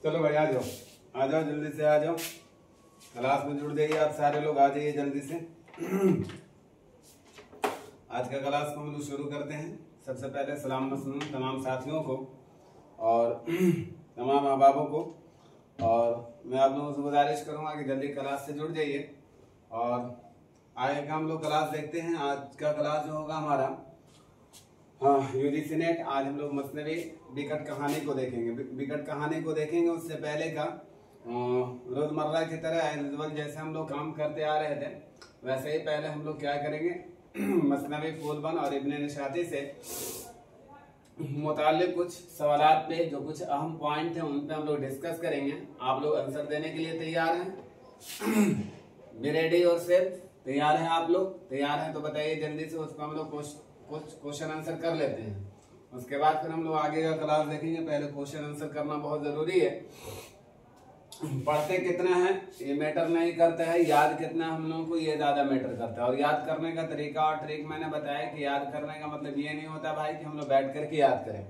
चलो भाई आ जाओ जल्दी से आ जाओ, क्लास में जुड़ जाइए आप सारे लोग, आ जाइए जल्दी से। आज का क्लास को हम लोग शुरू करते हैं। सबसे पहले सलाम मसलूम तमाम साथियों को और तमाम माँ बापों को, और मैं आप लोगों से गुजारिश करूंगा कि जल्दी क्लास से जुड़ जाइए। और आगे का हम लोग क्लास देखते हैं। आज का क्लास जो होगा हमारा यूजीसी नेट। आज हम लोग मसनवी बिकट कहानी को देखेंगे। बिकट कहानी को देखेंगे उससे पहले का रोजमर्रा की तरह यूजुअल जैसे हम लोग काम करते आ रहे थे वैसे ही पहले हम लोग क्या करेंगे, मसनवी फूलबंद और इब्ने निशाती से मुताल्लिक कुछ सवालात पे जो कुछ अहम पॉइंट हैं उन पे हम लोग डिस्कस करेंगे। आप लोग आंसर देने के लिए तैयार हैं? बी रेडी और सेल्फ, तैयार हैं आप लोग? तैयार हैं तो बताइए जल्दी से, उसको हम लोग कुछ क्वेश्चन आंसर कर लेते हैं। उसके बाद फिर हम लोग आगे का क्लास देखेंगे। पहले क्वेश्चन आंसर करना बहुत जरूरी है। पढ़ते कितना है ये मैटर नहीं करता है, याद कितना हम लोगों को ये ज्यादा मैटर करता है। और याद करने का तरीका और ट्रिक मैंने बताया कि याद करने का मतलब ये नहीं होता भाई कि हम लोग बैठ करके याद करें।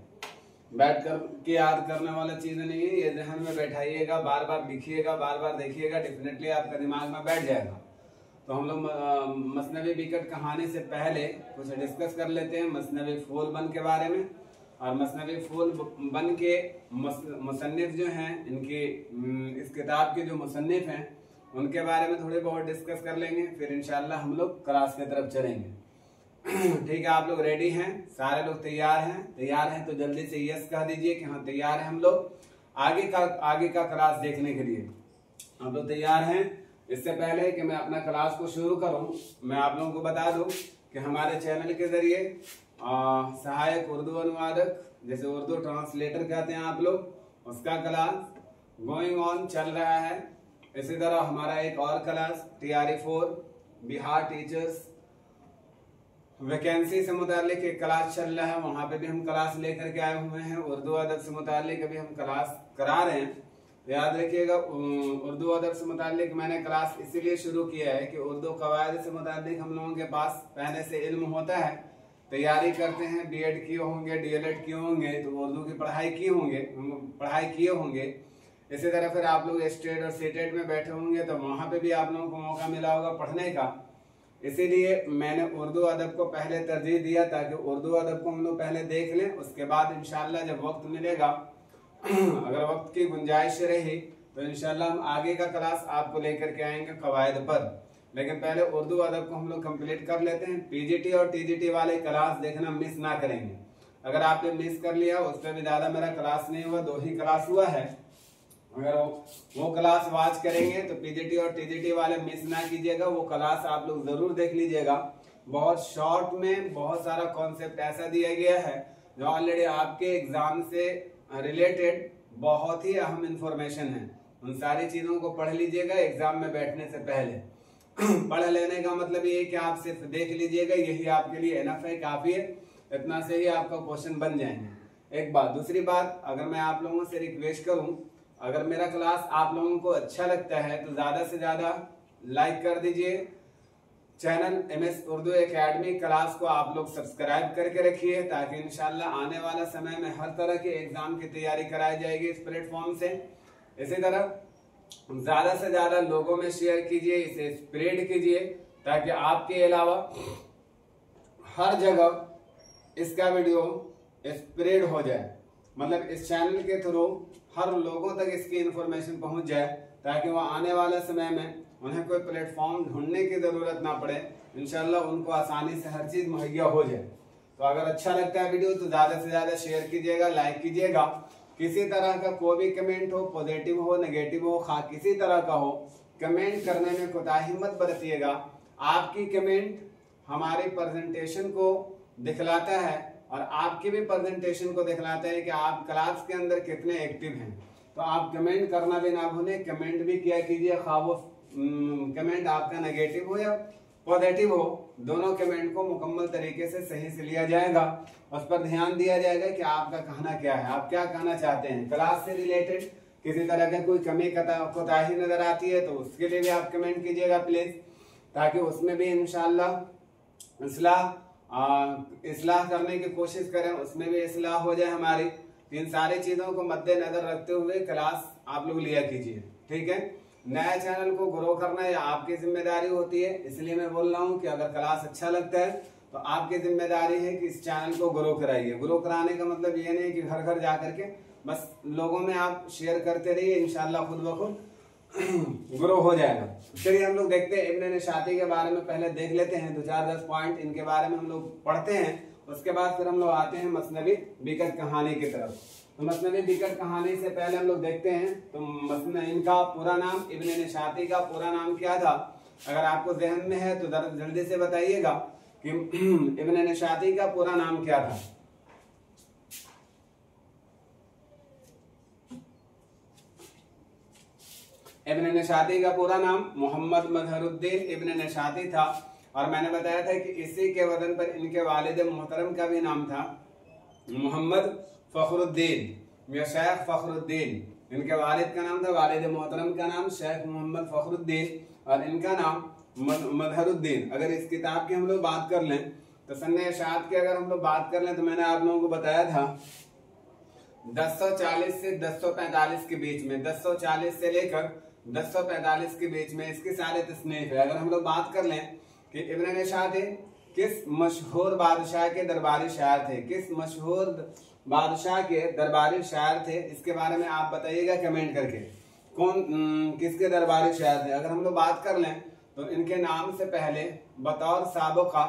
बैठ कर के याद करने वाला चीज नहीं है। ये जहन में बैठाइएगा, बार बार लिखिएगा, बार बार देखिएगा, डेफिनेटली आपका दिमाग में बैठ जाएगा। तो हम लोग मसनवी बिकट कहानी से पहले कुछ डिस्कस कर लेते हैं मसनवी फूलबंद के बारे में। और मसनवी फूलबंद के मुसन्निफ जो हैं, इनके इस किताब के जो मुसन्निफ हैं उनके बारे में थोड़े बहुत डिस्कस कर लेंगे। फिर इंशाल्लाह हम लोग क्लास की तरफ चलेंगे। ठीक है, आप लोग रेडी हैं? सारे लोग तैयार हैं? तैयार हैं तो जल्दी से यस कह दीजिए कि हाँ तैयार हैं हम लोग आगे का क्लास देखने के लिए। आप लोग तैयार हैं? इससे पहले कि मैं अपना क्लास को शुरू करूं, मैं आप लोगों को बता दूं कि हमारे चैनल के जरिए सहायक उर्दू अनुवादक, जैसे उर्दू ट्रांसलेटर कहते हैं आप लोग, उसका क्लास गोइंग ऑन चल रहा है। इसी तरह हमारा एक और class TRE4 Bihar teachers vacancy से मुतालिक एक क्लास चल रहा है। वहां पे भी हम क्लास लेकर के आए हुए हैं। उर्दू अदब से मुतालिक अभी हम क्लास करा रहे हैं। याद रखिएगा, उर्दू अदब से मुतालिक मैंने क्लास इसीलिए शुरू किया है कि उर्दू कवायद से मुतालिक हम लोगों के पास पहले से इल्म होता है, तैयारी करते हैं, BEd किए होंगे, DLEd किए होंगे, तो उर्दू की पढ़ाई किए होंगे। इसी तरह फिर आप लोग स्टेट और सीटेट में बैठे होंगे तो वहां पे भी आप लोगों को मौका मिला होगा पढ़ने का। इसीलिए मैंने उर्दू अदब को पहले तरजीह दिया ताकि उर्दू अदब को हम लोग पहले देख लें। उसके बाद इंशाल्लाह जब वक्त मिलेगा, अगर वक्त की गुंजाइश रही तो इंशाल्लाह हम आगे का क्लास आपको लेकर के आएंगे कवायद पर। लेकिन पहले उर्दू अदब को हम लोग कंप्लीट कर लेते हैं। PGT और TGT वाले क्लास देखना मिस ना करेंगे। अगर आपने मिस कर लिया, उस पर भी ज्यादा मेरा क्लास नहीं हुआ, 2 ही क्लास हुआ है। अगर वो क्लास वॉच करेंगे तो PGT और TGT वाले मिस ना कीजिएगा। वो क्लास आप लोग जरूर देख लीजिएगा। बहुत शॉर्ट में बहुत सारा कॉन्सेप्ट ऐसा दिया गया है जो ऑलरेडी आपके एग्जाम से रिलेटेड बहुत ही अहम इंफॉर्मेशन है। उन सारी चीजों को पढ़ लीजिएगा एग्जाम में बैठने से पहले। पढ़ लेने का मतलब ये है कि आप सिर्फ देख लीजिएगा, यही आपके लिए इनफ है, काफी है। इतना से ही आपका क्वेश्चन बन जाएंगे। एक बात। दूसरी बात, अगर मैं आप लोगों से रिक्वेस्ट करूं, अगर मेरा क्लास आप लोगों को अच्छा लगता है तो ज्यादा से ज्यादा लाइक कर दीजिए। Channel MS Urdu academy class को आप लोग सब्सक्राइब करके रखिए ताकि इंशाल्लाह आने वाला समय में हर तरह के एग्जाम की तैयारी कराई जाएगी इस प्लेटफॉर्म से। इसी तरह ज्यादा से ज्यादा लोगों में शेयर कीजिए, इसे स्प्रेड कीजिए ताकि आपके अलावा हर जगह इसका वीडियो स्प्रेड हो जाए। मतलब इस चैनल के थ्रू हर लोगों तक इसकी इंफॉर्मेशन पहुंच जाए ताकि वह आने वाले समय में उन्हें कोई प्लेटफॉर्म ढूंढने की जरूरत ना पड़े। इंशाल्लाह उनको आसानी से हर चीज मुहैया हो जाए। तो अगर अच्छा लगता है वीडियो तो ज्यादा से ज्यादा शेयर कीजिएगा, लाइक कीजिएगा। किसी तरह का कोई भी कमेंट हो, पॉजिटिव हो, नेगेटिव हो, किसी तरह का हो, कमेंट करने में कोताही मत बरतिएगा। आपकी कमेंट हमारी प्रेजेंटेशन को दिखलाता है और आपकी भी प्रेजेंटेशन को दिखलाता है कि आप क्लास के अंदर कितने एक्टिव हैं। तो आप कमेंट करना भी ना भूलें। कमेंट भी किया कीजिए, खा वो कमेंट आपका नेगेटिव हो या पॉजिटिव हो, दोनों कमेंट को मुकम्मल तरीके से सही से लिया जाएगा। उस पर ध्यान दिया जाएगा कि आपका कहना क्या है, आप क्या कहना चाहते हैं। क्लास से रिलेटेड किसी तरह का कोई कमी कोताही नजर आती है तो उसके लिए भी आप कमेंट कीजिएगा प्लीज, ताकि उसमें भी इंशाल्लाह इस्लाह करने की कोशिश करें, उसमें भी इस्लाह हो जाए हमारी। इन सारी चीजों को मद्देनजर रखते हुए क्लास आप लोग लिया कीजिए, ठीक है। नया चैनल को ग्रो करना ये आपकी जिम्मेदारी होती है, इसलिए मैं बोल रहा हूँ कि अगर क्लास अच्छा लगता है तो आपकी जिम्मेदारी है कि इस चैनल को ग्रो कराइए। ग्रो कराने का मतलब ये नहीं कि घर घर जा करके बस लोगों में आप शेयर करते रहिए, इंशाल्लाह खुद ब खुद ग्रो हो जाएगा। चलिए हम लोग देखते हैं इब्न नशाती के बारे में, पहले देख लेते हैं 2-4-10 पॉइंट इनके बारे में हम लोग पढ़ते हैं, उसके बाद फिर हम लोग आते हैं मसनवी बिकट कहानी की तरफ। तो मसनवी बिकट कहानी से पहले हम लोग देखते हैं तो इनका पूरा नाम, इब्न नशाती का पूरा नाम क्या था? अगर आपको जहन में है तो जल्दी से बताइएगा कि इब्न नशाती का पूरा नाम क्या था। इब्न नशाती का पूरा नाम मोहम्मद मजहरुद्दीन इब्न नशाती था, और मैंने बताया था कि इसी के वजन पर इनके वालिद मोहतरम का भी नाम था मोहम्मद फखरुद्दीन या शेख फखरुद्दीन। इनके वालिद का नाम था, वालिद मोहतरम का नाम शेख मोहम्मद फखरुद्दीन और इनका नाम मजहरुद्दीन। अगर इस किताब की हम लोग बात कर लें तो सन्ने इशात की अगर हम लोग बात कर लें तो मैंने आप लोगों को बताया था 1040 से 1045 के बीच में, 1040 से लेकर 1045 के बीच में इसकी सारे तस्नीफ है। अगर हम लोग बात कर लें कि इब्न नशाती किस मशहूर बादशाह के दरबारी शायर थे, किस मशहूर बादशाह के दरबारी शायर थे, इसके बारे में आप बताइएगा कमेंट करके, कौन किसके दरबारी शायर थे। अगर हम लोग बात कर लें तो इनके नाम से पहले बतौर साबका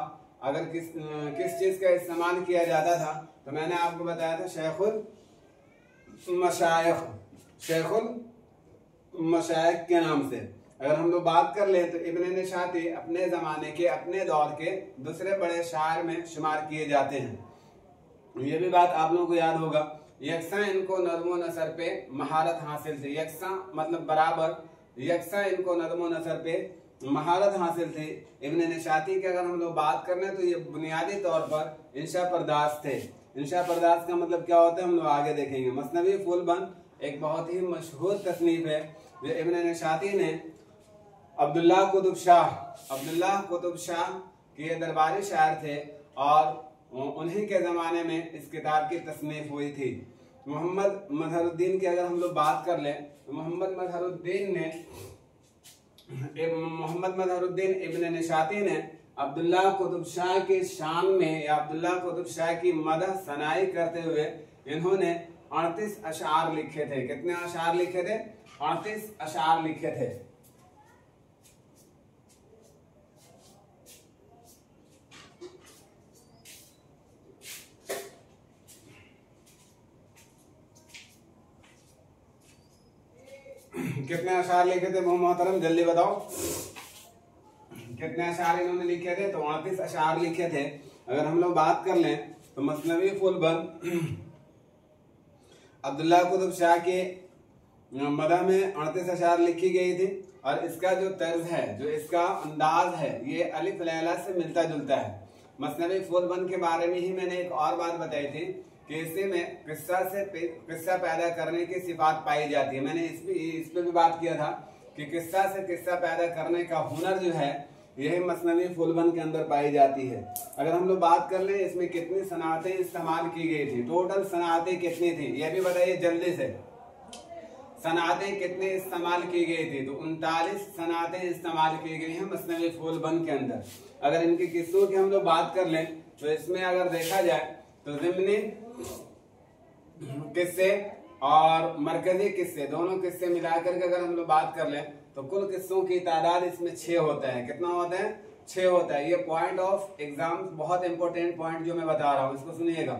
अगर किस चीज का इस्तेमाल किया जाता था तो मैंने आपको बताया था शेखुल मशाइख के नाम से। अगर हम लोग बात कर लें तो इब्न नशाती अपने जमाने के, अपने दौर के दूसरे बड़े शायर में शुमार किए जाते हैं। ये भी बात आप लोगों को याद होगा। यकसा इनको नज़्म नसर पे महारत हासिल थी, यकसा मतलब बराबर, यकसा इनको नज़्म नसर पे महारत हासिल थी। इब्न नशाती की अगर हम लोग बात कर लें तो ये बुनियादी तौर पर इंशा पर्दास थे। इंशा पर्दास का मतलब क्या होता है हम लोग आगे देखेंगे। मसनवी फूलबंद एक बहुत ही मशहूर तसनीफ है जो इब्न नशाती ने अब्दुल्ला कुतुब शाह के दरबारी शायर थे और उन्हीं के ज़माने में इस किताब की तसनीफ हुई थी। मोहम्मद मजहरुद्दीन की अगर हम लोग बात कर लें तो मोहम्मद मजहरुद्दीन इब्न नशाती ने अब्दुल्ला कुतुब शाह के शान में या अब्दुल्ला कुतुब शाह की मदह सनाई करते हुए इन्होंने 38 अशार लिखे थे। कितने अशार लिखे थे? 38 अशार लिखे थे। कितने अशार लिखे थे मोहतरम, जल्दी बताओ कितने अशार इन्होंने लिखे थे? तो 38 अशार लिखे थे। अगर हम लोग बात कर लें तो मसनवी फूलबंद अब्दुल्ला कुतुब शाह के मदह में 38 अशार लिखी गई थी और इसका जो तर्ज है, जो इसका अंदाज है, ये अलिफ लैला से मिलता जुलता है। मसनवी फूलबंद के बारे में ही मैंने एक और बात बताई थी कि इसी में किस्सा पैदा करने की सिफात पाई जाती है। मैंने इस पे भी बात किया था कि किस्सा से किस्सा पैदा करने का हुनर जो है यही मसनवी फूलबंद के अंदर पाई जाती है। अगर हम लोग बात कर लें इसमें कितनी सनातें इस्तेमाल की गई थी, टोटल सनातें कितनी थी यह भी बताइए जल्दी से। सनातें कितनी इस्तेमाल की गई थी? तो 39 सनातें इस्तेमाल की गई हैं मसनवी फूलबंद के अंदर। अगर इनके किस्सों की हम लोग बात कर लें तो इसमें अगर देखा जाए तो ज़िम्नी किस्से और मरकजी किस्से, दोनों किस्से मिलाकर के अगर हम लोग बात कर लें तो कुल किस्सों की तादाद इसमें 6 होता है। कितना होता है? 6 होता है। ये पॉइंट ऑफ एग्जाम बहुत इंपॉर्टेंट पॉइंट जो मैं बता रहा हूँ इसको सुनिएगा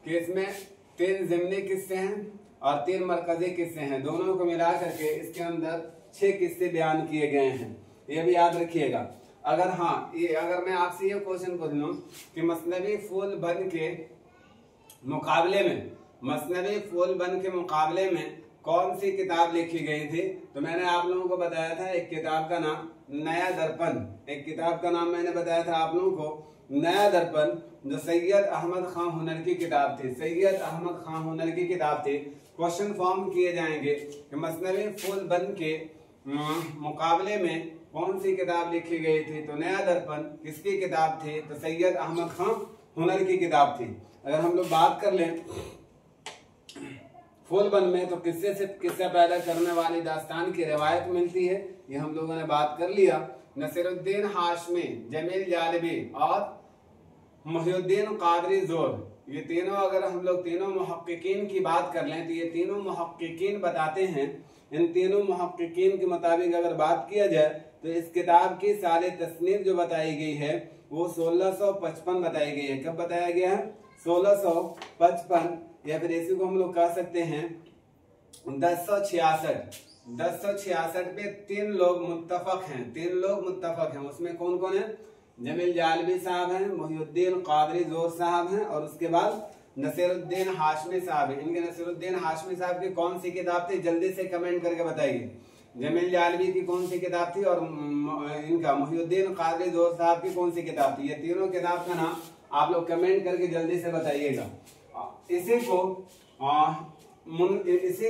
कि इसमें 3 ज़िम्नी किस्से हैं और 3 मरकजी किस्से हैं। दोनों को मिला करके इसके अंदर 6 किस्से बयान किए गए हैं, ये भी याद रखिएगा। अगर मैं आपसे ये क्वेश्चन पूछ लूं कि मसनवी फूलबंद के मुकाबले में कौन सी किताब लिखी गई थी, तो मैंने आप लोगों को बताया था एक किताब का नाम नया दर्पण। एक किताब का नाम मैंने बताया था आप लोगों को नया दर्पण, जो सैयद अहमद खां हुनर की किताब थी। सैयद अहमद खां हुनर की किताब थी। क्वेश्चन फॉर्म किए जाएंगे कि मसनवी फूलबंद के मुकाबले में कौन सी किताब लिखी गई थी, तो नया दर्पण किसकी किताब थी? तो सैयद अहमद खां हुनर की किताब थी। अगर हम लोग बात कर लें फुल बन में तो किस्से से किस्सा पैदा करने वाली दास्तान की रिवायत मिलती है, ये हम लोगों ने बात कर लिया। नसीरुद्दीन हाशमी, जमील जालिबी और मुहिउद्दीन कादरी जोर, ये तीनों अगर हम लोग तीनों मुहक्किकीन की बात कर लें तो ये तीनों मुहक्किकीन बताते हैं, इन तीनों मुहक्किकीन के मुताबिक अगर बात किया जाए तो इस किताब की साल तस्नीफ जो बताई गई है वो 1655 बताई गई है। कब बताया गया है? 1655, या फिर इसी को हम लोग कह सकते हैं 1066। 1066 पे तीन लोग मुत्तफक हैं। उसमें कौन कौन है? जमील जालबी साहब हैं, मुहिउद्दीन कादरी जोर साहब हैं और उसके बाद नसीरुद्दीन हाशमी साहब हैं। इनके नसीरुद्दीन हाशमी साहब की कौन सी किताब थी? जल्दी से कमेंट करके बताइए। जमील जालबी की कौन सी किताब थी और इनका मुहिउद्दीन कादरी जोर साहब की कौन सी किताब थी? ये तीनों किताब का नाम आप लोग कमेंट करके जल्दी से बताइएगा। इसी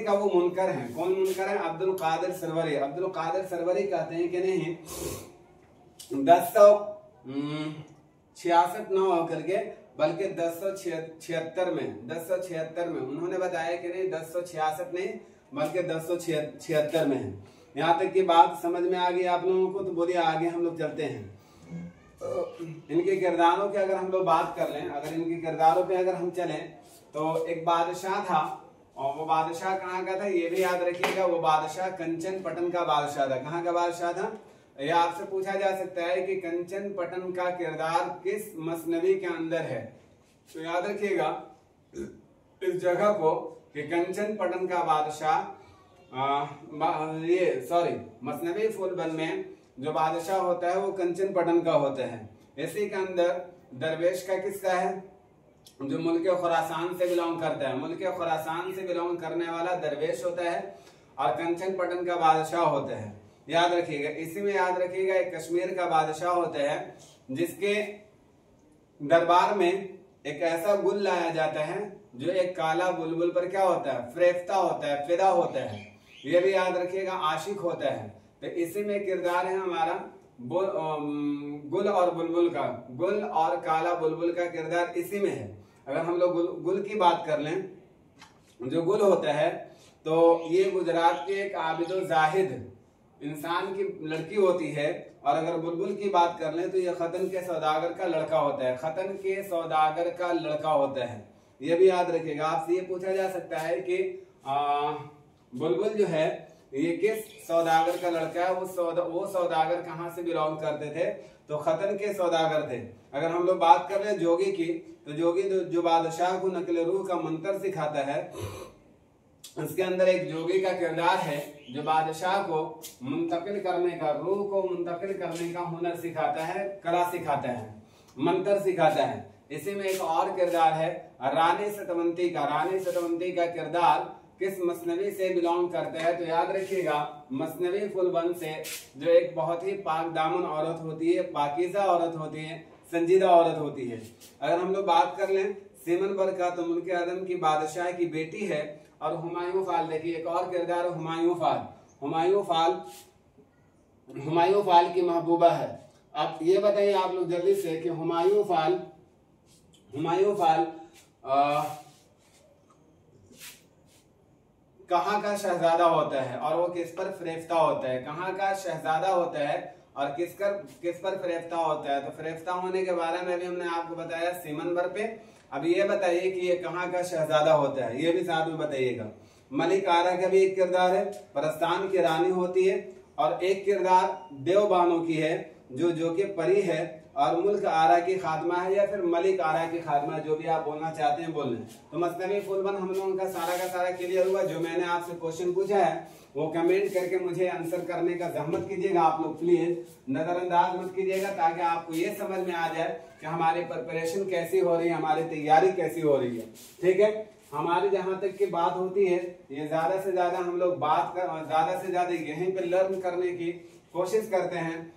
का वो मुनकर है। कौन मुनकर है? अब्दुल कादिर सरवरी। अब्दुल कादिर सरवरी कहते हैं कि नहीं 1066 न होकर के बल्कि 1076 में उन्होंने बताया कि नहीं 1066 नहीं बल्कि 1076 में है। यहाँ तक की बात समझ में आ गई आप लोगों को? तो बोलिए आगे हम लोग चलते हैं। इनके किरदारों की अगर हम लोग बात कर लें, अगर इनके किरदारों पे अगर हम चलें तो एक बादशाह था और वो बादशाह कहाँ का था ये भी याद रखिएगा। वो बादशाह कंचन पटन का बादशाह था। कहाँ का बादशाह था? ये आपसे पूछा जा सकता है कि कंचन पटन का किरदार किस मसनवी के अंदर है, तो याद रखिएगा इस जगह को कि कंचन पटन का बादशाह मसनवी फुलबन में जो बादशाह होता है वो कंचन पटन का होता है। इसी के अंदर दरवेश का किस्सा है जो मुल्क खुरासान से बिलोंग करता है। मुल्क खुरासान से बिलोंग करने वाला दरवेश होता है और कंचन पटन का बादशाह होता है। याद रखिएगा। इसी में याद रखिएगा एक कश्मीर का बादशाह होता है जिसके दरबार में एक ऐसा गुल लाया जाता है जो एक काला बुलबुल पर क्या होता है? फरेफ्ता होता है, फिदा होता है। ये भी याद रखिएगा आशिक होता है। तो इसी में किरदार है हमारा गुल और बुलबुल का। गुल और काला बुलबुल का किरदार इसी में है। अगर हम लोग गुल की बात कर लें, जो गुल होता है तो ये गुजरात के एक आबिदो जाहिद इंसान की लड़की होती है। और अगर बुलबुल की बात कर लें तो ये खतन के सौदागर का लड़का होता है। खतन के सौदागर का लड़का होता है, ये भी याद रखिएगा। आपसे ये पूछा जा सकता है कि बुलबुल जो है ये किस सौदागर का लड़का है? वो सौदागर कहाँ से बिलोंग करते थे? तो खतन के सौदागर थे। अगर हम लोग बात कर रहे जोगी की, तो जोगी जो बादशाह को नकल रूह का मंत्र सिखाता है, उसके अंदर एक जोगी का किरदार है जो बादशाह को मुंतकिल करने का, रूह को मुंतकिल करने का हुनर सिखाता है, कला सिखाता है, मंत्र सिखाता है। इसी में एक और किरदार है रानी सतवंती का। रानी सतवंती का किरदार किस मसनवी से बिलोंग करता है? तो याद रखिएगा मसनवी फुलबन से, जो एक बहुत ही पाक दामन औरत होती है, पाकीज़ा औरत होती है, संजीदा औरत होती है। अगर हम लोग बात कर लें सीमन बरका, तो मुल्क आदम की बादशाह की बेटी है। और हुमायूं फाल, देखिए एक और किरदार हुमायूं फाल। हुमायूं फाल की महबूबा है। अब ये बताइए आप लोग जल्दी से कि हुमायूं फाल कहाँ का शहजादा होता है और वो किस पर फरेफ्ता होता है? कहाँ का शहजादा होता है और किस पर फरेफ्ता होता है? तो फरेफ्ता होने के बारे में भी हमने आपको बताया सीमनबर पे। अब ये बताइए कि ये कहाँ का शहजादा होता है, ये भी साथ में बताइएगा। मलिक आरा का भी एक किरदार है, परस्तान की रानी होती है। और एक किरदार देवबानो की है जो कि परी है और मुल्क आरा की खात्मा है, या फिर मलिक आरा की खात्मा, जो भी आप बोलना चाहते हैं बोल लें। तो मसनवी फुलबन हम लोगों का सारा क्लियर हुआ। जो मैंने आपसे क्वेश्चन पूछा है वो कमेंट करके मुझे आंसर करने का जहमत कीजिएगा। आप लोग प्लीज नजरअंदाज मत कीजिएगा, ताकि आपको ये समझ में आ जाए कि हमारी प्रिपरेशन कैसी हो रही है, हमारी तैयारी कैसी हो रही है। ठीक है, हमारी जहाँ तक की बात होती है ये ज्यादा से ज्यादा हम लोग ज्यादा से ज्यादा यहीं पे लर्न करने की कोशिश करते हैं।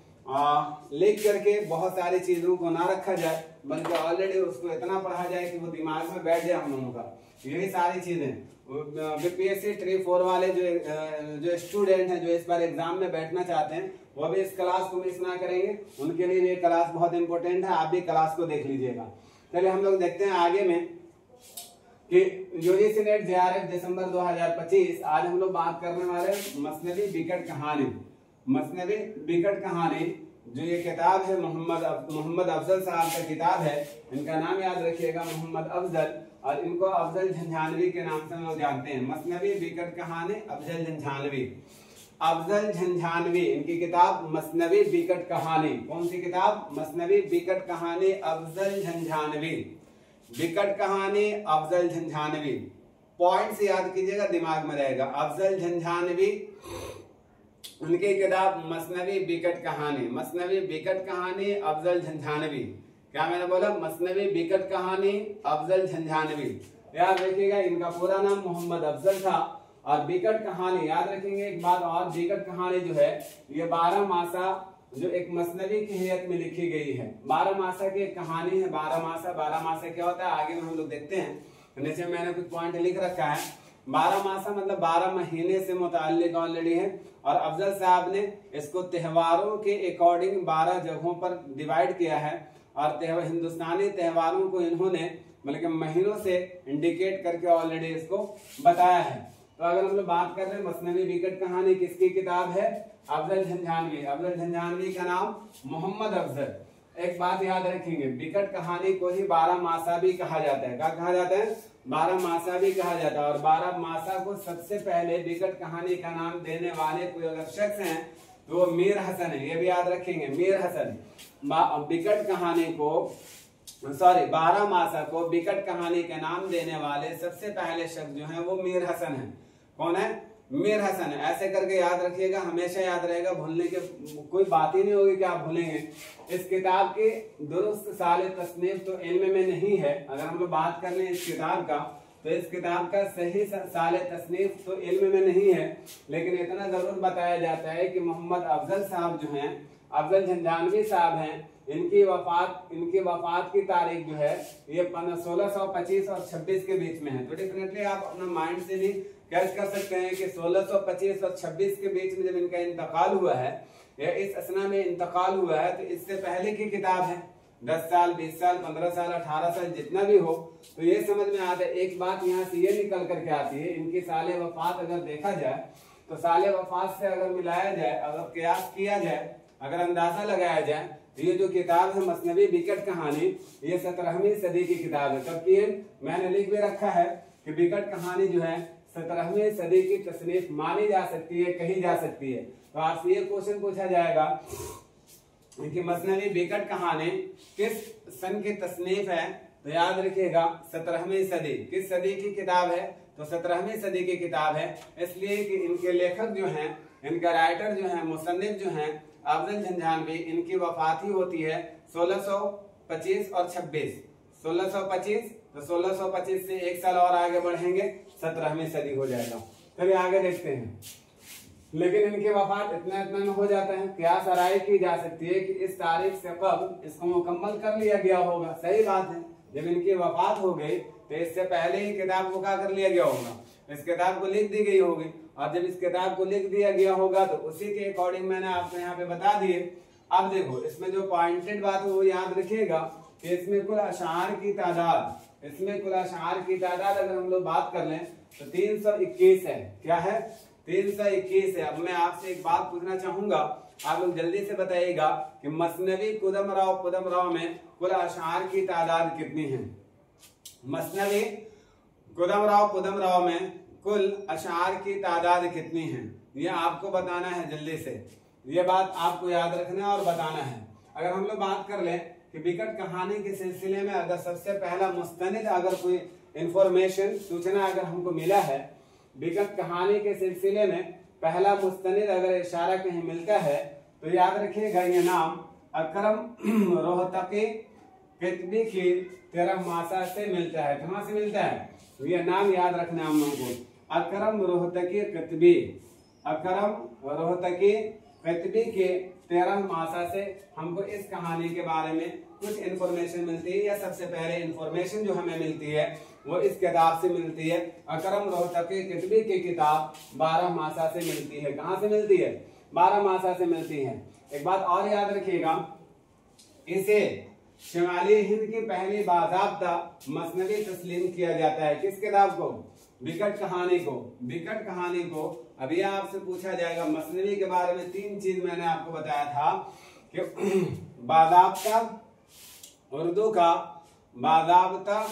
लिख करके बहुत सारी चीजों को ना रखा जाए, बल्कि ऑलरेडी उसको इतना पढ़ा जाए कि वो दिमाग में बैठ जाए हम लोगों का। यही सारी चीजें बीपीएससी 3-4 वाले जो स्टूडेंट हैं जो इस बार एग्जाम में बैठना चाहते हैं वो भी इस क्लास को मिस ना करेंगे। उनके लिए ये क्लास बहुत इंपॉर्टेंट है, आप भी क्लास को देख लीजिएगा। चलिए हम लोग देखते हैं आगे में। कि यूजीसी नेट जेआरएफ दिसंबर 2025। आज हम लोग बात करने वाले मसनवी बिकट कहानी। मसनवी बिकट कहानी जो ये किताब है मोहम्मद अफजल साहब का किताब है। इनका नाम याद रखिएगा मोहम्मद अफजल, और इनको अफजल झंझानवी के नाम से हम लोग जानते हैं। मसनवी बिकट कहानी अफजल झंझानवी। अफजल झंझानवी इनकी किताब मसनवी बिकट कहानी। कौन सी किताब? मसनवी बिकट कहानी अफजल झंझानवी। बिकट कहानी अफजल झंझानवी। पॉइंट्स याद कीजिएगा, दिमाग में रहेगा। अफजल झंझानवी उनकी किताब मसनवी बिकट कहानी। मसनवी बिकट कहानी अफजल झंझानवी। क्या मैंने बोला? मसनवी बिकट कहानी अफजल झंझानवी। याद रखिएगा, इनका पूरा नाम मोहम्मद अफजल था। और बिकट कहानी याद रखेंगे एक बात और, बिकट कहानी जो है ये 12 मासा जो एक मसनवी की हैयत में लिखी गई है। 12 मासा की एक कहानी है। 12 मासा क्या होता है आगे में हम लोग देखते हैं। नीचे मैंने कुछ पॉइंट लिख रखा है। 12 मासा मतलब 12 महीने से मुताल्लिक ऑलरेडी है। और अफजल साहब ने इसको त्योहारों के अकॉर्डिंग 12 जगहों पर डिवाइड किया है। और हिंदुस्तानी त्योहारों को इन्होंने मतलब महीनों से इंडिकेट करके ऑलरेडी इसको बताया है। तो अगर हम लोग बात कर रहे हैं मसनवी बिकट कहानी किसकी किताब है? अफजल झंझानवी। अफजल झंझानवी का नाम मोहम्मद अफजल। एक बात याद रखेंगे, बिकट कहानी को ही 12 मासा भी कहा जाता है। क्या कहा जाता है? 12 मासा भी कहा जाता है। और 12 मासा को सबसे पहले बिकट कहानी का नाम देने वाले कोई अगर शख्स हैं तो वो मीर हसन है। ये भी याद रखेंगे, मीर हसन। बिकट कहानी को 12 मासा को बिकट कहानी के नाम देने वाले सबसे पहले शख्स जो है वो मीर हसन है। कौन है? मीर हसन है। ऐसे करके याद रखिएगा, हमेशा याद रहेगा, भूलने के कोई बात ही नहीं होगी कि आप भूलेंगे। इस किताब की दुरुस्त साल तसनीफ तो इल्म में नहीं है। अगर हम लोग बात कर लें इस किताब का, तो इस किताब का सही साल तसनीफ तो इल्म में नहीं है। लेकिन इतना जरूर बताया जाता है कि मोहम्मद अफजल साहब जो हैं, अफजल झंझानवी साहब हैं, इनकी वफात की तारीख जो है ये 1625 और 26 के बीच में है। तो डेफिनेटली आप अपना माइंड से भी कैच कर सकते हैं कि 1625 और 26 के बीच में जब इनका इंतकाल हुआ है या इस असना में इंतकाल हुआ है, तो इससे पहले की किताब है। 10 साल, 20 साल, 15 साल, 18 साल जितना भी हो, तो ये समझ में आता है। एक बात यहाँ से ये निकल करके आती है, इनकी साले वफात अगर देखा जाए तो साले वफात से अगर मिलाया जाए, अगर कयास किया जाए, अगर अंदाजा लगाया जाए, तो ये जो किताब है मसनवी बिकट कहानी ये 17वीं सदी की किताब है। कब की है? मैंने लिख भी रखा है कि बिकट कहानी जो है 17वीं सदी की तसनीफ मानी जा सकती है, कही जा सकती है। तो आपसे ये क्वेश्चन पूछा जाएगा कि मसनवी बिकट कहानी किस सन की तसनीफ है, तो याद रखिएगा 17वीं सदी। किस सदी की किताब है? तो 17वीं सदी की किताब है। इसलिए कि इनके लेखक जो हैं, इनका राइटर जो है, मुसन्निफ जो हैं अफजल झंझानवी, इनकी वफात ही होती है 1625 और 26। 1625 तो 1625 से एक साल और आगे बढ़ेंगे 17वीं सदी हो जाएगा। चलिए आगे देखते हैं। लेकिन इनकी वफात इतना में हो जाता है, कयास आराई की जा सकती है कि इस तारीख से कब इसको मुकम्मल कर लिया गया होगा। सही बात है, जब इनकी वफात हो गई तो इससे पहले ही किताब को क्या कर लिया गया होगा? इस किताब को लिख दी गई होगी। और जब इस किताब को लिख दिया गया होगा तो उसी के अकॉर्डिंग मैंने आपको यहाँ पे बता दिए। अब देखो इसमें जो पॉइंटेड बात है वो याद रखिएगा कि इसमें कुल अशार की तादाद, अगर हम लोग बात कर लें तो 321 है। क्या है? 321 है। अब मैं आपसे एक बात पूछना चाहूंगा, आप लोग जल्दी से बताइएगा कि मसनवी कुदमराव में कुल अशार की तादाद कितनी है? मसनवी कुदमराव में कुल अशार की तादाद कितनी है, ये आपको बताना है जल्दी से। ये बात आपको याद रखना है और बताना है। अगर हम लोग बात कर लें कि बिकट कहानी के सिलसिले में अगर सबसे पहला मुस्तनिद अगर कोई इंफॉर्मेशन सूचना अगर हमको मिला है, बिकट कहानी के सिलसिले में पहला मुस्तनिद अगर इशारा कहीं मिलता है, तो याद रखिएगा ये नाम अकरम रोहतकी कितबी की 13 मासा से मिलता है। कहाँ से मिलता है? तो ये नाम याद रखना हम लोगों को, अकरम रोहतकी कितबी। अकरम रोहतकी कितबी के 13 मासा से हमको इस कहानी के बारे में कुछ इन्फॉर्मेशन मिलती है, या सबसे पहले इन्फॉर्मेशन जो हमें मिलती है वो इस किताब से मिलती है। अकरम रोहतकी कितबी की किताब 12 मासा से मिलती है। कहाँ से मिलती है? 12 मासा से मिलती है। एक बात और याद रखिएगा, इसे शिमाली हिंद की पहली बाज़ाब्ता मसनवी तस्लीम किया जाता है। किस किताब को? बिकट कहानी को। बिकट कहानी को। अभी आपसे पूछा जाएगा मसनवी के बारे में 3 चीज मैंने आपको बताया था कि बाज़ाब्ता, उर्दू का बाज़ाब्ता,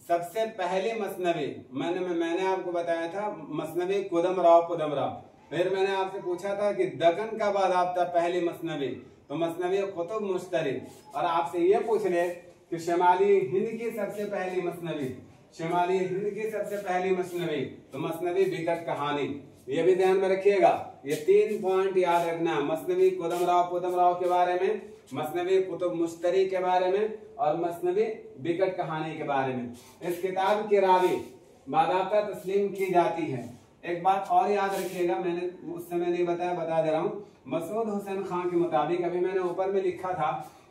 सबसे पहली मसनवी मैंने आपको बताया था मसनवी कुदमराव पुदमराव। फिर मैंने आपसे पूछा था कि दक्कन का बाज़ाब्ता पहली मसनवी, तो मसनवी कुतुब मुश्तरी। और आपसे ये पूछ ले कि शिमाली हिंद की सबसे पहली मसनवी, शिमाली हिंद की सबसे पहली मसनवी, तो मसनवी बिकट कहानी। ये भी ध्यान में रखिएगा, ये 3 पॉइंट याद रखना, मसनवी कुदमराव पुदमराव के बारे में, मसनवी कुतुब मुश्तरी के बारे में, और मसनवी बिकट कहानी के बारे में। इस किताब की रावी बाज़ाब्ता तस्लीम की जाती है। एक बात और याद रखिएगा, मैंने उस समय नहीं बताया, बता दे रहा हूँ। मसूद हुसैन खान के मुताबिक, अभी मैंने ऊपर में लिखा था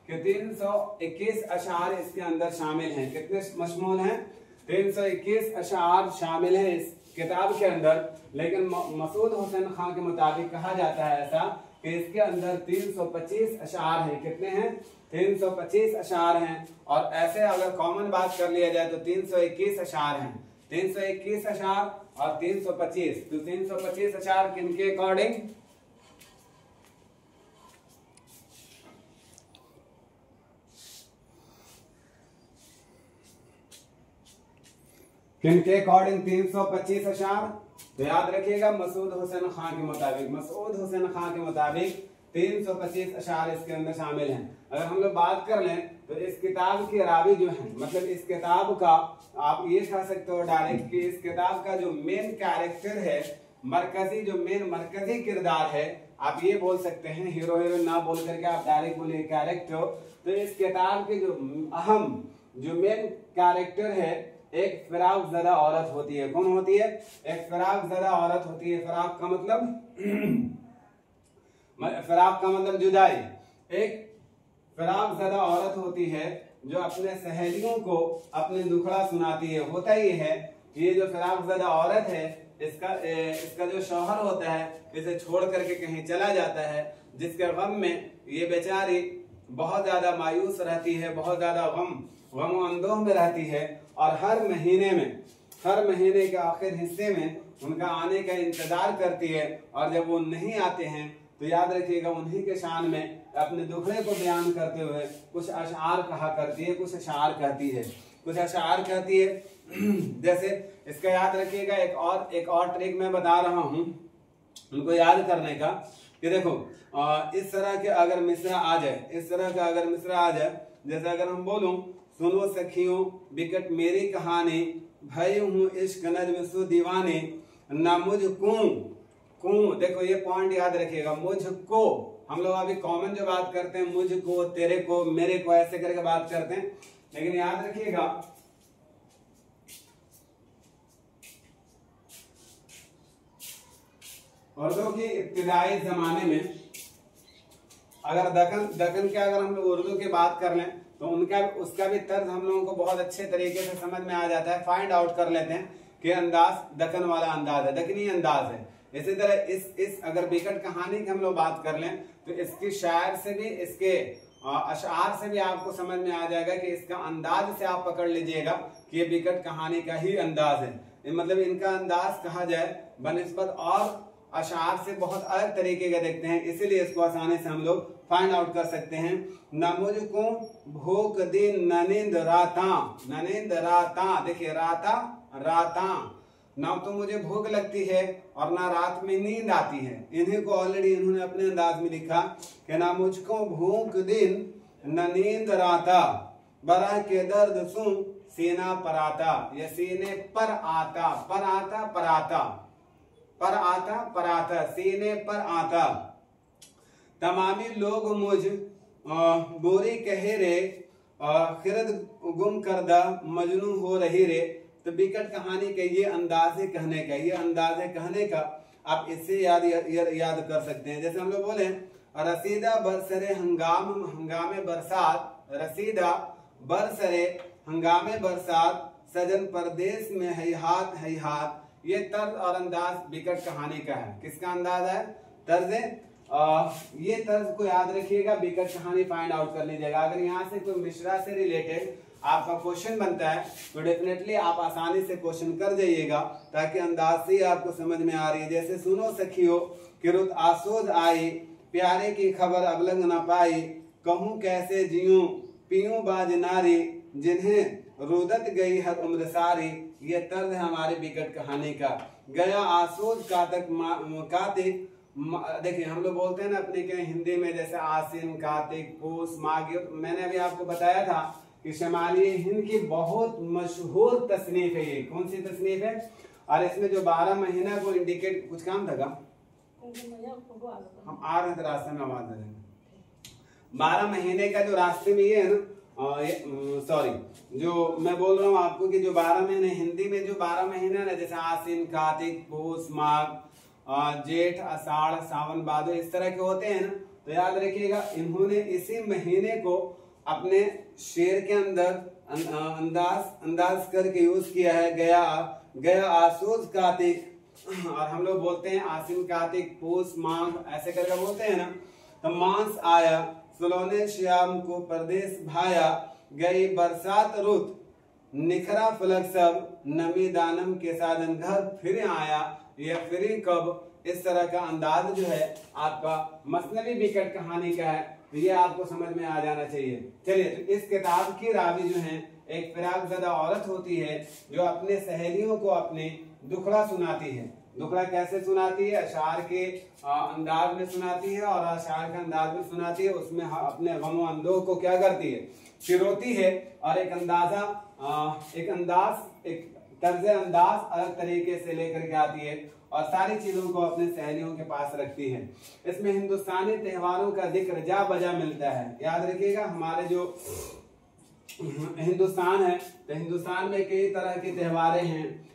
कि 321 अशार इसके अंदर शामिल हैं। कितने मशमूल हैं? 321 अशार शामिल हैं इस किताब के अंदर। लेकिन मसूद हुसैन खान के मुताबिक कहा जाता है ऐसा कि इसके अंदर 325 अशार हैं। कितने हैं? 325 अशार हैं। और ऐसे अगर कॉमन बात कर लिया जाए तो 321 अशार हैं। 321 अशार और 325, तो 325 अशार किनके अकॉर्डिंग? किनके अकॉर्डिंग 325 अशार? तो याद रखिएगा मसूद हुसैन खान के मुताबिक, मसूद हुसैन खान के मुताबिक 325 अशार इसके अंदर शामिल हैं। अगर हम लोग बात कर लें तो इस किताब के रावी जो है, मतलब इस किताब का आप ये कह सकते हो डायरेक्ट कि इस किताब का जो मेन कैरेक्टर है, मरकजी जो मेन मरकजी किरदार है, आप ये बोल सकते हैं, हीरो हीरोइन ना बोल करके आप डायरेक्ट बोलिए कैरेक्टर। तो इस किताब के जो अहम जो मेन कैरेक्टर है, एक फिराक ज़दा औरत होती है। कौन होती है? एक फिराक ज़दा औरत होती है। फिराक का मतलब फिराक का मतलब जुदाई। एक फिराक ज़दा औरत होती है जो अपने सहेलियों को अपने दुखड़ा सुनाती है। होता ये है, ये जो फिराक ज़दा औरत है, इसका जो शौहर होता है इसे छोड़ करके कहीं चला जाता है, जिसके गम में ये बेचारी बहुत ज्यादा मायूस रहती है, बहुत ज्यादा गम अंदोह में रहती है। और हर महीने के आखिर हिस्से में उनका आने का इंतजार करती है। और जब वो नहीं आते हैं तो याद रखिएगा उन्हीं के शान में अपने दुखड़े को बयान करते हुए कुछ अशआर कहा करती है, कुछ अशआर कहती है। जैसे इसका याद रखिएगा, एक और ट्रिक मैं बता रहा हूँ उनको याद करने का, कि देखो इस तरह के अगर मिसरा आ जाए, जैसे अगर हम बोलूं, सुनो सखियों बिकट मेरी कहानी, भई हूँ इश्क नज्म सु दीवाने, ना मुझको, देखो ये पॉइंट याद रखिएगा, मुझको हम लोग अभी कॉमन जो बात करते हैं, मुझको, तेरे को, मेरे को, ऐसे करके बात करते हैं। लेकिन याद रखिएगा उर्दू की इब्तिदाई जमाने में अगर दक्कन के अगर हम लोग उर्दू की बात कर लें तो उसका भी तर्ज हम लोगों को बहुत अच्छे तरीके से समझ में आ जाता है। फाइंड आउट कर लेते हैं कि अंदाज दक्कन वाला अंदाज है, दक्कनी अंदाज है। इसी तरह इस अगर बिकट कहानी की हम लोग बात कर लें तो इसकी शायर से भी, इसके अशआर से भी आपको समझ में आ जाएगा कि इसका अंदाज से आप पकड़ लीजिएगा कि ये बिकट कहानी का ही अंदाज है। मतलब इनका अंदाज कहा जाए बनिस्बत और अशआर से बहुत अलग तरीके का देखते हैं, इसीलिए इसको आसानी से हम लोग फाइंड आउट कर सकते हैं। न मुझको भूख दिन न नींद राता, देखिए राता, ना तो मुझे भूख लगती है और ना रात में नींद आती है। इन्हीं को ऑलरेडी इन्होंने अपने अंदाज में लिखा कि ना मुझको भूख दिन न नींद राता, बरा के दर्द सू सीना पर आता, या सीने पर आता, सीने पर आता। तमामी लोग मुझ बोरी कहे रे, खिरद गुम करदा मजनू हो रही रे। तो बिकट कहानी का ये अंदाज है कहने का, आप इससे याद कर सकते हैं। जैसे हम लोग बोले रसीदा बरसरे हंगामे बरसात, रसीदा बरसरे हंगामे बरसात, सजन परदेश में हैहात। ये तर्ज और अंदाज बिकट कहानी का है। किसका अंदाज है? तर्ज ये तर्ज को याद रखिएगा, बिकट कहानी फाइंड आउट कर लीजिएगा। अगर यहाँ से कोई मिश्रा से रिलेटेड आपका क्वेश्चन बनता है तो डेफिनेटली आप आसानी से क्वेश्चन कर जाइएगा, ताकि अंदाज से आपको समझ में आ रही है। जैसे सुनो सखियो कि रुत आसोद आई, प्यारे की खबर अब लग न पाई, कहूँ कैसे जियूं पीयूं बाज नारी, जिन्हें रुदत गई हर उम्र सारी। ये तर्ज है हमारे बिकट कहानी का। गया आसोद कातक कातिक, देखिए हम लोग बोलते हैं ना अपने के हिंदी में, जैसे आसिन, कार्तिक, पूस, माघ। मैंने अभी आपको बताया था कि शमाली हिंद की बहुत मशहूर तसनीफ है। ये कौन सी तसनीफ है? और इसमें जो 12 महीना को इंडिकेट, कुछ काम था का? हम आ रहे थे रास्ते में, आवाज दे देंगे। 12 महीने का जो रास्ते में ये है ना, सॉरी, जो मैं बोल रहा हूँ आपको कि जो 12 महीने हिंदी में जो 12 महीने ना, जैसे आसिन, कार्तिक, पूस, माघ, जेठ, आषाढ़, सावन, भादो, इस तरह के होते हैं ना, तो याद रखिएगा इन्होंने इसी महीने को अपने शेर के अंदर अंदाज करके यूज किया है। गया आसोज कार्तिक, और हम लोग बोलते हैं आसिन, कार्तिक, पूस, माघ, ऐसे करके बोलते हैं ना। तो मांस आया सुलौने श्याम को परदेश भाया, गई बरसात रुत निखरा फलक सब, नमी दानम के साधन घर फिर आया, या फिर कब। इस तरह का अंदाज जो है आपका मसनवी बिकट कहानी का है, तो ये आपको समझ में आ जाना चाहिए। चलिए, तो इस किताब की रावी जो है एक फिराकज़दा औरत होती है जो अपने सहेलियों को अपने दुखड़ा सुनाती है। दुखड़ा कैसे सुनाती है? अशार के अंदाज में सुनाती है, और अशार के अंदाज में सुनाती है, उसमें अपने गमो अंदोह को क्या करती है? पिरोती है, और एक तर्ज अंदाज अलग तरीके से लेकर के आती है, और सारी चीजों को अपने सहेलियों के पास रखती है। इसमें हिंदुस्तानी त्योहारों का जिक्र जा बजा मिलता है। याद रखिएगा, हमारे जो हिंदुस्तान है, तो हिंदुस्तान में कई तरह के त्योहारें हैं।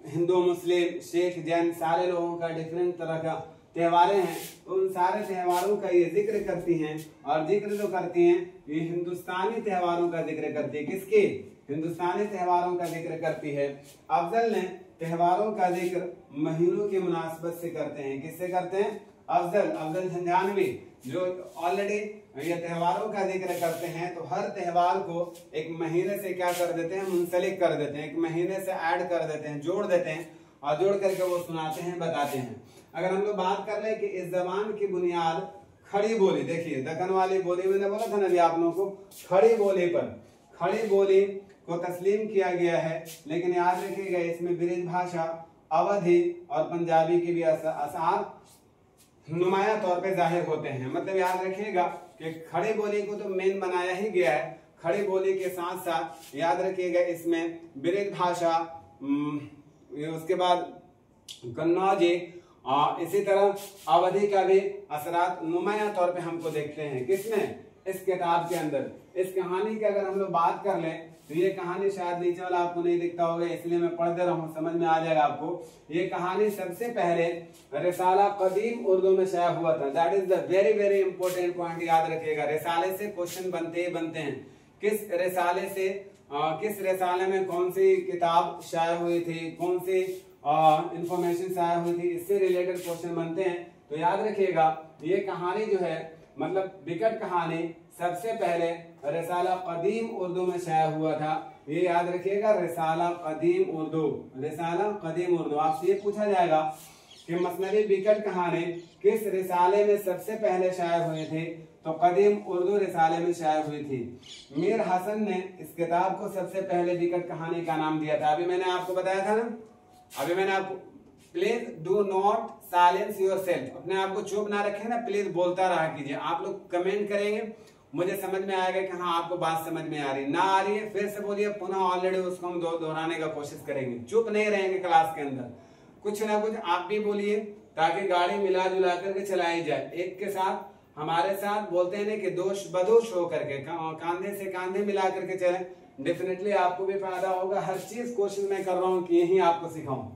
हिंदू, मुस्लिम, सिख, जैन, सारे लोगों का डिफरेंट तरह का त्योहारें हैं। तो उन सारे त्योहारों का ये जिक्र करती हैं, और जिक्र जो करती हैं ये हिंदुस्तानी त्योहारों का जिक्र करती है। किसके? हिंदुस्तानी त्योहारों का जिक्र करती है। अफजल ने त्योहारों का जिक्र महीनों की मुनासबत से करते हैं। किससे करते हैं? अफजल झंझानवी, जो ऑलरेडी ये त्योहारों का जिक्र करते हैं, तो हर त्योहार को एक महीने से क्या कर देते हैं? मुंसलिक कर देते हैं, एक महीने से ऐड कर देते हैं, जोड़ देते हैं, और जोड़ करके वो सुनाते हैं, बताते हैं। अगर हम लोग बात कर ले कि इस जबान की बुनियाद खड़ी बोली, देखिए दक्कन वाली बोली मैंने बोला था ना अभी आप लोगों को, खड़ी बोली पर खड़ी बोली को तस्लीम किया गया है। लेकिन याद रखिएगा इसमें ब्रिज भाषा, अवधी और पंजाबी के भी असर नुमाया तौर पे जाहिर होते हैं। मतलब याद रखिएगा कि खड़ी बोली को तो मेन बनाया ही गया है। खड़ी बोली के साथ साथ याद रखिएगा इसमें ब्रिज भाषा, उसके बाद कन्नौजी, इसी तरह अवधि का भी असरात नुमाया तौर पे हमको देखते हैं। किसमें? इस किताब के अंदर। इस कहानी की अगर हम लोग बात कर लें तो ये कहानी शायद नीचे वाला आपको नहीं दिखता होगा, इसलिए मैं पढ़ दे रहा हूँ, समझ में आ जाएगा आपको। ये कहानी सबसे पहले रिसाला कदीम उर्दू में शाया हुआ था। That is the very very important point, याद रखिएगा। रिसाले से क्वेश्चन बनते ही बनते हैं। किस रिसाले से, किस रिसाले में कौन सी किताब शाया हुई थी, कौन सी इंफॉर्मेशन शाया हुई थी, इससे रिलेटेड क्वेश्चन बनते हैं। तो याद रखिएगा ये कहानी जो है, मतलब बिकट कहानी सबसे पहले रिसाला कदीम उर्दू में शाया हुआ था। ये याद रखिएगा, रिसाला कदीम उर्दू, रिसाला कदीम उर्दू। आपसे ये पूछा जाएगा कि मसनवी बिकट कहानी किस रिसाले में सबसे पहले शाया हुई थी, तो कदीम उर्दू रिसाले में शाया हुई थी। मीर हसन ने इस किताब को सबसे पहले बिकट कहानी का नाम दिया था। अभी मैंने आपको बताया था ना, अभी मैंने आपको, please do not silence your self, अपने आप को चुप ना रखें ना, प्लीज बोलता रहा कीजिए। आप लोग कमेंट करेंगे, मुझे समझ में आएगा कि हाँ आपको बात समझ में आ रही, ना आ रही है फिर से बोलिए, पुनः ऑलरेडी उसको हम दोहराने का कोशिश करेंगे। चुप नहीं रहेंगे क्लास के अंदर, कुछ ना कुछ आप भी बोलिए, ताकि गाड़ी मिला जुला करके चलाई जाए। एक के साथ, हमारे साथ बोलते हैं ना कि दोष बदोश होकर के, कांधे से कांधे मिला करके चले, डेफिनेटली आपको भी फायदा होगा। हर चीज कोशिश मैं कर रहा हूँ कि यही आपको सिखाऊं।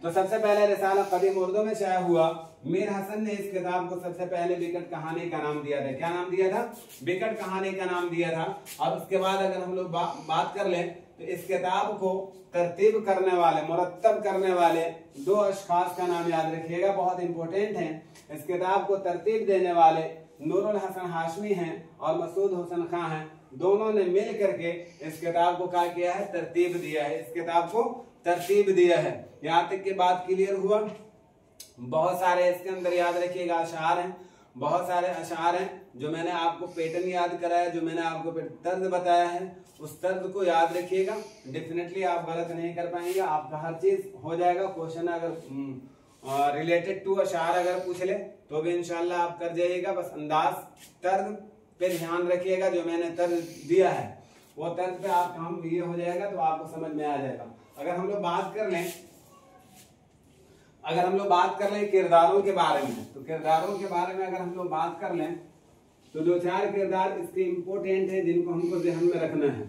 तो सबसे पहले रिसाला कदीम उर्दू में शाया हुआ। मीर हसन ने इस किताब को सबसे पहले बिकट कहानी का नाम दिया था। क्या नाम दिया था? बिकट कहानी का नाम दिया था। और उसके बाद अगर हम लोग बात कर लें तो इस किताब को तरतीब करने वाले, मुरत्तब करने वाले दो अशखास का नाम याद रखिएगा, बहुत इंपॉर्टेंट है। इस किताब को तरतीब देने वाले नूरुल हसन हाशमी हैं और मसूद हुसैन खां हैं। दोनों ने मिल करके इस किताब को क्या किया है, तरतीब दिया है। इस किताब को तरतीब दिया है। यहाँ तक की बात क्लियर हुआ। बहुत सारे इसके अंदर याद रखिएगा अशार हैं, बहुत सारे अशार हैं जो मैंने आपको पैटर्न याद कराया, जो मैंने आपको तर्ज बताया है, उस तर्ज को याद रखिएगा। डेफिनेटली आप गलत नहीं कर पाएंगे, आपका हर चीज हो जाएगा। क्वेश्चन अगर रिलेटेड टू अशार अगर पूछ ले तो भी इंशाल्लाह आप कर जाइएगा। बस अंदाज तर्ज पे ध्यान रखिएगा, जो मैंने तर्ज दिया है वो तर्ज पे आप काम ये हो जाएगा तो आपको समझ में आ जाएगा। अगर हम लोग बात कर लें किरदारों के बारे में, तो किरदारों के बारे में अगर हम लोग बात कर लें तो दो चार किरदार इसके इंपोर्टेंट है जिनको हमको ध्यान में रखना है।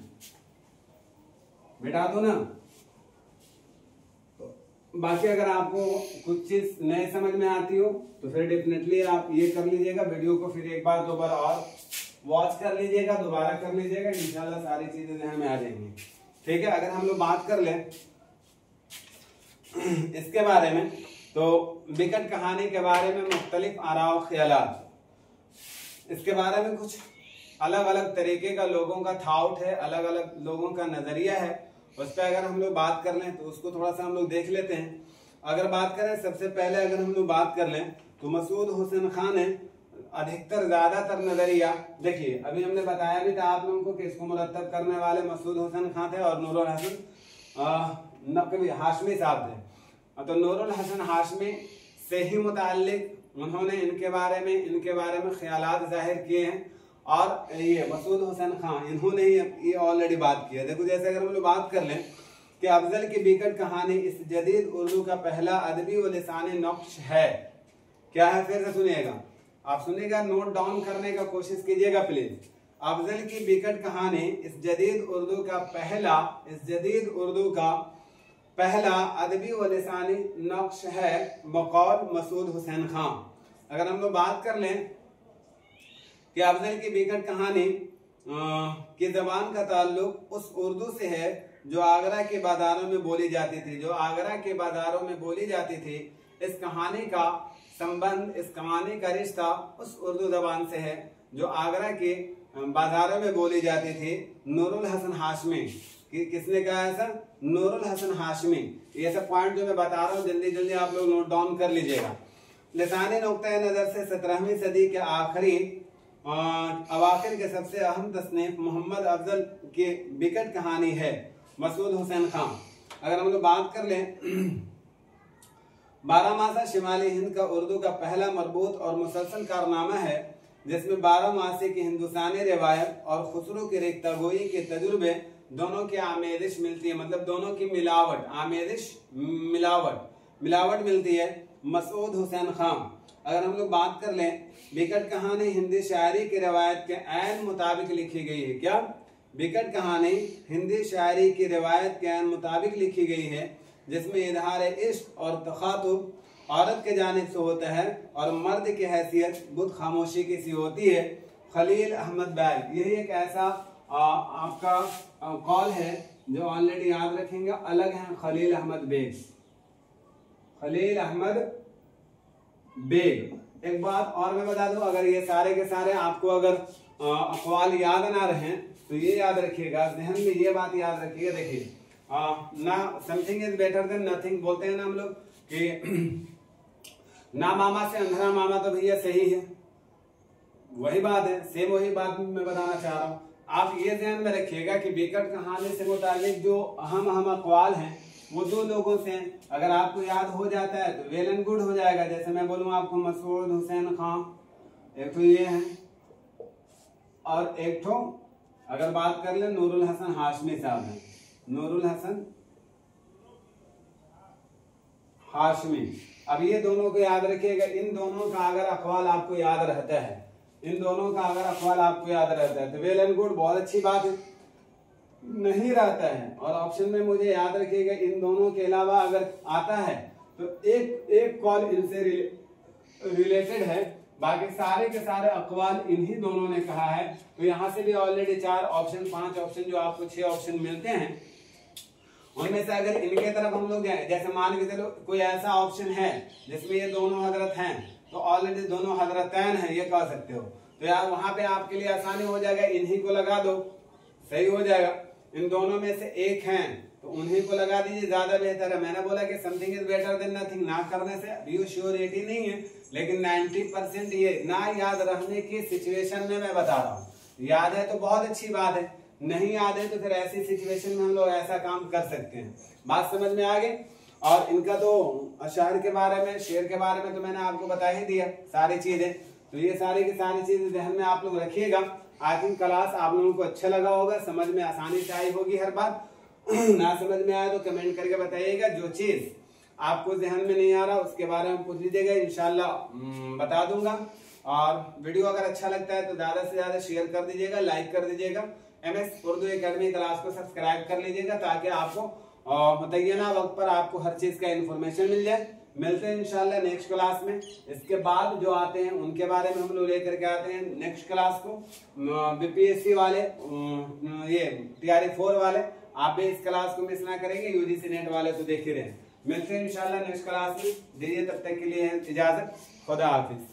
बिठा दो ना। बाकी अगर आपको कुछ चीज नए समझ में आती हो तो फिर डेफिनेटली आप ये कर लीजिएगा, वीडियो को फिर एक बार दोबारा और वॉच कर लीजिएगा, दोबारा कर लीजिएगा, इंशाल्लाह सारी चीजें ध्यान में आ जाएंगी। ठीक है। अगर हम लोग बात कर लें इसके बारे में तो विकट कहानी के बारे में मुख्तलिफ आरा और ख्यालात, इसके बारे में कुछ अलग अलग तरीके का लोगों का थाउट है, अलग अलग लोगों का नजरिया है। उस पर अगर हम लोग बात कर लें तो उसको थोड़ा सा हम लोग देख लेते हैं। अगर बात करें सबसे पहले अगर हम लोग बात कर लें तो मसूद हुसैन खां ने अधिकतर ज्यादातर नजरिया, देखिए अभी हमने बताया भी था आप लोगों को कि इसको मुरत्तब करने वाले मसूद हुसैन खां थे और नूरुल हसन नकवी हाशमी साहब थे। तो नूरुल हसन हाशमी से ही मुताल्लिक उन्होंने इनके बारे में ख्यालात जाहिर किए हैं। और ये मसूद हुसैन खां इन्होंने ये ऑलरेडी बात की है। देखो जैसे अगर हम लोग बात कर लें कि अफजल की विकट कहानी इस जदीद उर्दू का पहला अदबी व लिसानी नक्श है। क्या है, फिर से सुनिएगा, आप सुनिएगा, नोट डाउन करने का कोशिश कीजिएगा प्लीज। अफजल की विकट कहानी इस जदीद उर्दू का पहला अदबी व लिसानी नक्श है बकौल मसूद हुसैन खां। अगर हम लोग बात कर लें कि अफजल की विकट कहानी की जबान का ताल्लुक उस उर्दू से है जो आगरा के बाजारों में बोली जाती थी, इस कहानी का संबंध, इस कहानी का रिश्ता उस उर्दू जबान से है जो आगरा के बाजारों में बोली जाती थी। नूरुल हसन हाशमी, किसने कहा ऐसा? नूरुल हसन हाशमी। ये सब पॉइंट जो मैं बता रहा हूँ जल्दी जल्दी आप लोग नोट डाउन कर लीजिएगा। लिसानी नुक्ता नजर से 17वीं सदी के आखिरी अवाखिर के सबसे अहम तसनीफ मोहम्मद अफजल की विकट कहानी है मसूद हुसैन खां। अगर हम लोग बात कर लें बारहमासा शिमाली हिंद का उर्दू का पहला मरबूत और मुसलसल कारनामा है जिसमें 12 मासी की हिंदुस्तानी रिवायत और खुसरो की रेख्तागोई के तजुर्बे दोनों की आमेजिश मिलती है, मतलब दोनों की मिलावट मिलती है। मसूद हुसैन खां, अगर हम लोग बात कर लें विकट कहानी हिंदी शायरी की रिवायत के ऐन मुताबिक लिखी गई है। क्या? विकट कहानी हिंदी शायरी की रिवायत के ऐन मुताबिक लिखी गई है जिसमें इजहार इश्क और तखातुब औरत के जानिब से होता है और मर्द की हैसियत बुत खामोशी की सी होती है। खलील अहमद बैग, यही एक ऐसा आपका कॉल है जो ऑलरेडी याद रखेंगे, अलग है खलील अहमद बेग। एक बात और मैं बता दूं, अगर ये सारे के सारे आपको अगर अक़वाल याद ना रहे तो ये याद रखिएगा, ज़हन में ये बात याद रखिएगा। देखिए ना something is better than nothing बोलते हैं ना हम लोग कि ना मामा से अंधरा मामा, तो भैया सही है, वही बात है, सेम वही बात मैं बताना चाह रहा हूँ। आप ये ध्यान में रखिएगा कि विकट कहानी से मुतालिक जो अहम अक़वाल हैं वो दो लोगों से हैं। अगर आपको याद हो जाता है तो वेल एंड गुड हो जाएगा। जैसे मैं बोलूँ आपको मसूद हुसैन खां, एक तो ये है, और एक तो अगर बात कर ले नूरुल हसन हाशमी साहब हैं, नूरुल हसन हाशमी। अब ये दोनों को याद रखिएगा। इन दोनों का अगर अक़वाल आपको याद रहता है तो वेल एंड गुड, बहुत अच्छी बात है। नहीं रहता है और ऑप्शन में मुझे याद रखिएगा इन दोनों के अलावा अगर आता है तो एक कॉल इनसे रिलेटेड है, बाकी सारे के सारे अक़वाल इन्हीं दोनों ने कहा है। तो यहाँ से भी ऑलरेडी 4 ऑप्शन 5 ऑप्शन जो आपको 6 ऑप्शन मिलते हैं, उनमें से अगर इनके तरफ हम लोग जाए, जैसे मान के चलो कोई ऐसा ऑप्शन है जिसमें ये दोनों हजरत हैं, तो ऑलरेडी दोनों हजरतैन है ये कह सकते हो, तो यार वहां पे आपके लिए आसानी हो जाएगा, इन्हीं को लगा दो, सही हो जाएगा। इन दोनों में से एक हैं तो उन्हीं को लगा दीजिए, ज्यादा बेहतर है। मैंने बोला कि something is better than nothing, ना करने से अभी श्योरिटी नहीं है, लेकिन 90% ये ना याद रखने की सिचुएशन में मैं बता रहा हूँ। याद है तो बहुत अच्छी बात है, नहीं याद है तो फिर ऐसी सिचुएशन में हम लोग ऐसा काम कर सकते हैं। बात समझ में आ गई। और इनका तो अशहर के बारे में, शेर के बारे में तो मैंने आपको बता ही दिया सारी चीजें, तो ये सारी की सारी चीजें ध्यान में आप लोग रखिएगा। आई थिंक क्लास आप लोगों को अच्छा लगा होगा, समझ में आसानी से आई होगी हर बात। ना समझ में आया तो कमेंट करके बताइएगा, जो चीज आपको ध्यान में नहीं आ रहा उसके बारे में पूछ लीजिएगा, इंशाल्लाह बता दूंगा। और वीडियो अगर अच्छा लगता है तो ज्यादा से ज्यादा शेयर कर दीजिएगा, लाइक कर दीजिएगा। MS उर्दू एकेडमी क्लास को सब्सक्राइब कर लीजिएगा ताकि आपको मुतय्यना वक्त पर आपको हर चीज का इन्फॉर्मेशन मिल जाए। मिलते हैं इंशाल्लाह नेक्स्ट क्लास में। इसके बाद जो आते हैं उनके बारे में हम लोग लेकर के आते हैं नेक्स्ट क्लास को। BPSC वाले, ये TRE 4 वाले, आप भी इस क्लास को मिस ना करेंगे। UGC नेट वाले तो देख ही रहे हैं। मिलते हैं इंशाल्लाह नेक्स्ट क्लास में। दीजिए तब तक के लिए इजाजत, खुदा हाफिज।